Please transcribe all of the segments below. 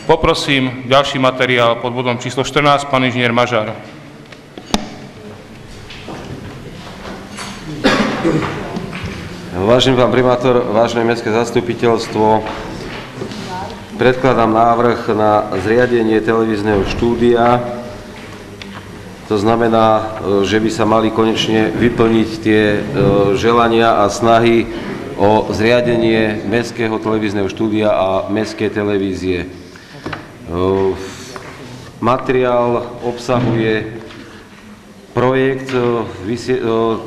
Poprosím ďalší materiál pod bodom číslo 14, pán inžinier Mažár. Vážený pán primátor, vážené mestské zastupiteľstvo, predkladám návrh na zriadenie televízneho štúdia. To znamená, že by sa mali konečne vyplniť tie želania a snahy o zriadenie mestského televízneho štúdia a mestskej televízie. Materiál obsahuje projekt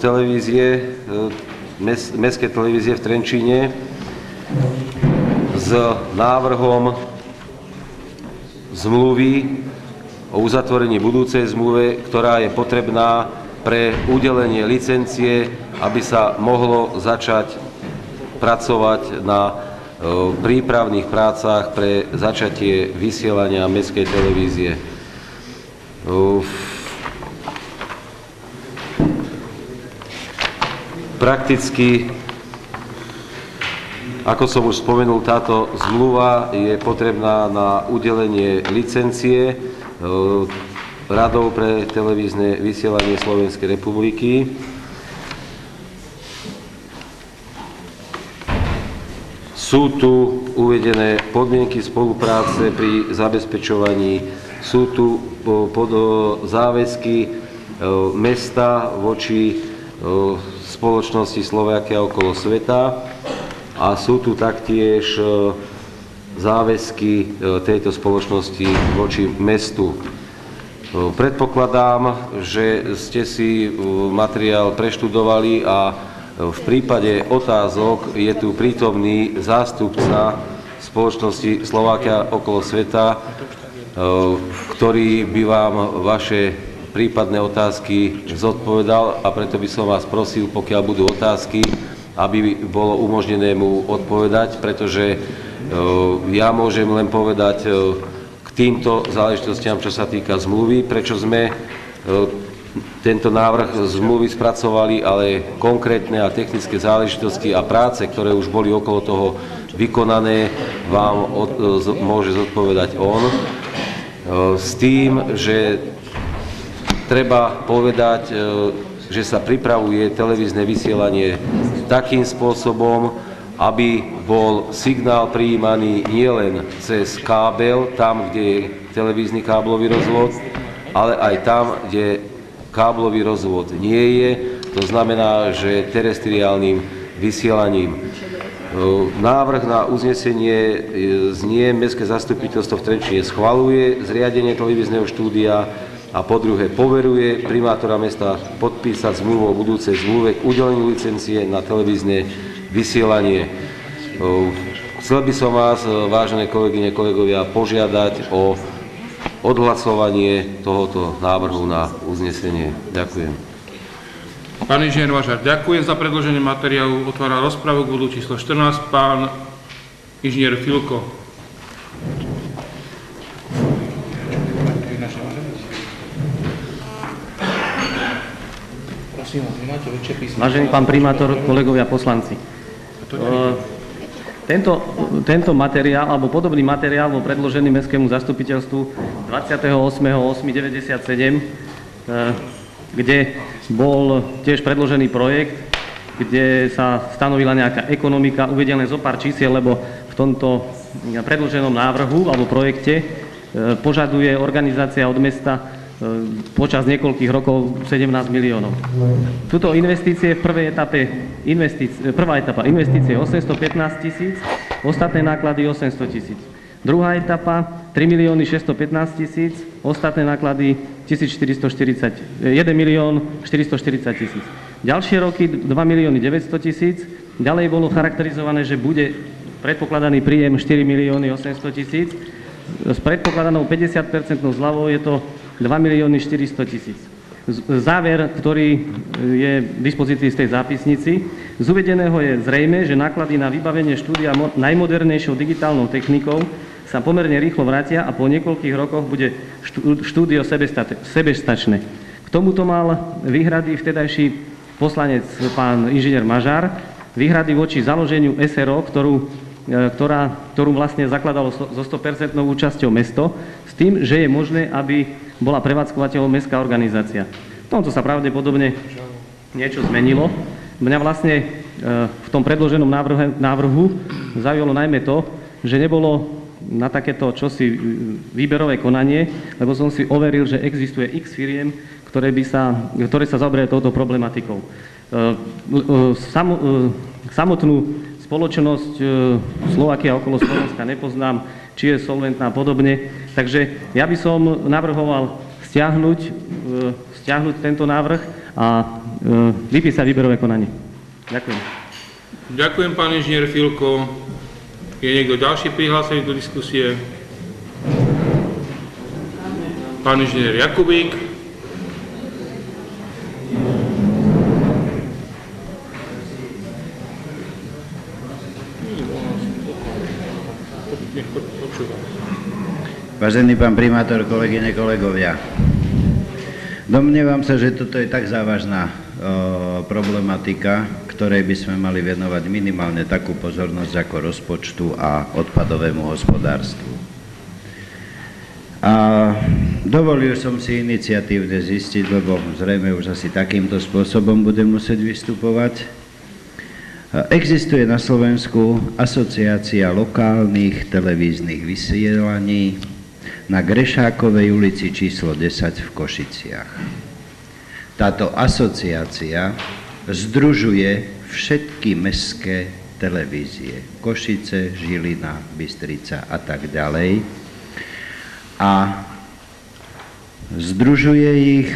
televízie, mestskej televízie v Trenčíne s návrhom zmluvy o uzatvorení budúcej zmluve, ktorá je potrebná pre udelenie licencie, aby sa mohlo začať pracovať na prípravných prácach pre začatie vysielania mestskej televízie. Prakticky, ako som už spomenul, táto zmluva je potrebná na udelenie licencie Radou pre televízne vysielanie Slovenskej republiky. Sú tu uvedené podmienky spolupráce pri zabezpečovaní, sú tu záväzky mesta voči spoločnosti Slovakia okolo sveta a sú tu taktiež záväzky tejto spoločnosti voči mestu. Predpokladám, že ste si materiál preštudovali a v prípade otázok je tu prítomný zástupca spoločnosti Slovakia okolo sveta, ktorý by vám vaše prípadné otázky zodpovedal, a preto by som vás prosil, pokiaľ budú otázky, aby bolo umožnené mu odpovedať, pretože ja môžem len povedať k týmto záležitostiam, čo sa týka zmluvy, prečo sme tento návrh zmluvy spracovali, ale konkrétne a technické záležitosti a práce, ktoré už boli okolo toho vykonané, vám môže zodpovedať on. S tým, že treba povedať, že sa pripravuje televízne vysielanie takým spôsobom, aby bol signál prijímaný nielen cez kábel, tam, kde je televízny káblový rozvod, ale aj tam, kde káblový rozvod nie je, to znamená, že terestriálnym vysielaním. Návrh na uznesenie znie: Mestské zastupiteľstvo v Trenčíne schvaľuje zriadenie televízneho štúdia a po druhé poveruje primátora mesta podpísať zmluvu o budúcej zmluve k udeleniu licencie na televízne vysielanie. Chcel by som vás, vážené kolegyne, kolegovia, požiadať o odhlasovanie tohoto návrhu na uznesenie. Ďakujem. Pán inžinier Mažár, ďakujem za predloženie materiálu. Otváram rozpravu k bodu číslo 14. Pán inžinier Filko. Vážený pán primátor, kolegovia poslanci. Tento materiál, alebo podobný materiál bol predložený mestskému zastupiteľstvu 28.8.97, kde bol tiež predložený projekt, kde sa stanovila nejaká ekonomika. Uvediem len zo pár čísiel, lebo v tomto predloženom návrhu alebo projekte požaduje organizácia od mesta počas niekoľkých rokov 17 miliónov. Tuto investície v prvej etape, prvá etapa investície 815 000, ostatné náklady 800 000. Druhá etapa 3 615 000, ostatné náklady 1 440 000. Ďalšie roky 2 900 000. Ďalej bolo charakterizované, že bude predpokladaný príjem 4 800 000. S predpokladanou 50% zľavou je to 2 400 000. Záver, ktorý je v dispozícii z tej zápisnici, z uvedeného je zrejmé, že náklady na vybavenie štúdia najmodernejšou digitálnou technikou sa pomerne rýchlo vrátia a po niekoľkých rokoch bude štúdio sebestačné. K tomuto mal výhrady vtedajší poslanec pán inžinier Mažár, výhrady voči založeniu SRO, ktorú ktorú vlastne zakladalo so 100% účasťou mesto, s tým, že je možné, aby bola prevádzkovateľom mestská organizácia. V tomto sa pravdepodobne niečo zmenilo. Mňa vlastne v tom predloženom návrhu zaujalo najmä to, že nebolo na takéto čosi výberové konanie, lebo som si overil, že existuje x firiem, ktoré sa zaoberajú touto problematikou. Samotnú spoločnosť Slovakia okolo Slovenska nepoznám, či je solventná a podobne. Takže ja by som navrhoval stiahnuť tento návrh a vypísať výberové konanie. Ďakujem. Ďakujem, pán inžinier Filko. Je niekto ďalší prihlásený do diskusie? Pán inžinier Jakubík. Vážený pán primátor, kolegyne, kolegovia, domnievam sa, že toto je tak závažná problematika, ktorej by sme mali venovať minimálne takú pozornosť ako rozpočtu a odpadovému hospodárstvu. A dovolil som si iniciatívne zistiť, lebo zrejme už asi takýmto spôsobom budem musieť vystupovať. Existuje na Slovensku asociácia lokálnych televíznych vysielaní na Grešákovej ulici číslo 10 v Košiciach. Táto asociácia združuje všetky mestské televízie. Košice, Žilina, Bystrica a tak ďalej. A združuje ich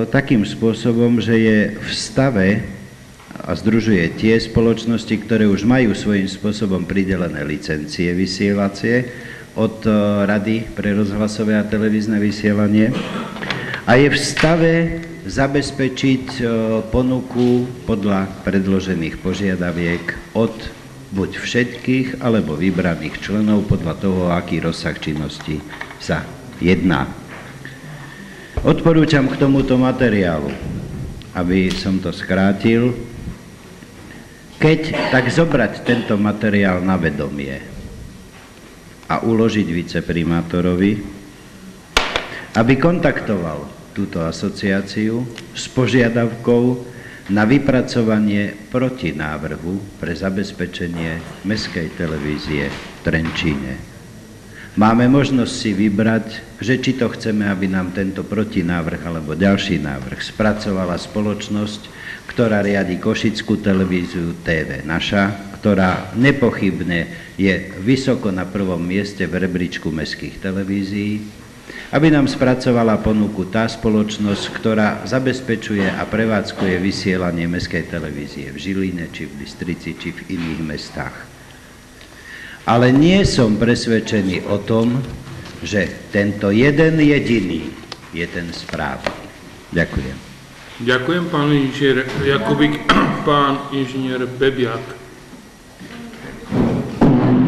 takým spôsobom, že je v stave a združuje tie spoločnosti, ktoré už majú svojím spôsobom pridelené licencie vysielacie od Rady pre rozhlasové a televízne vysielanie a je v stave zabezpečiť ponuku podľa predložených požiadaviek od buď všetkých, alebo vybraných členov podľa toho, aký rozsah činnosti sa jedná. Odporúčam k tomuto materiálu, aby som to skrátil, tak zobrať tento materiál na vedomie a uložiť viceprimátorovi, aby kontaktoval túto asociáciu s požiadavkou na vypracovanie protinávrhu pre zabezpečenie mestskej televízie v Trenčíne. Máme možnosť si vybrať, že či to chceme, aby nám tento protinávrh alebo ďalší návrh spracovala spoločnosť, ktorá riadi Košickú televíziu TV Naša, ktorá nepochybne je vysoko na prvom mieste v rebríčku mestských televízií, aby nám spracovala ponuku tá spoločnosť, ktorá zabezpečuje a prevádzkuje vysielanie mestskej televízie v Žiline, či v Bystrici, či v iných mestách. Ale nie som presvedčený o tom, že tento jeden jediný je ten správny. Ďakujem. Ďakujem, pán inžinier Jakubík. Pán inžinier Bebiak.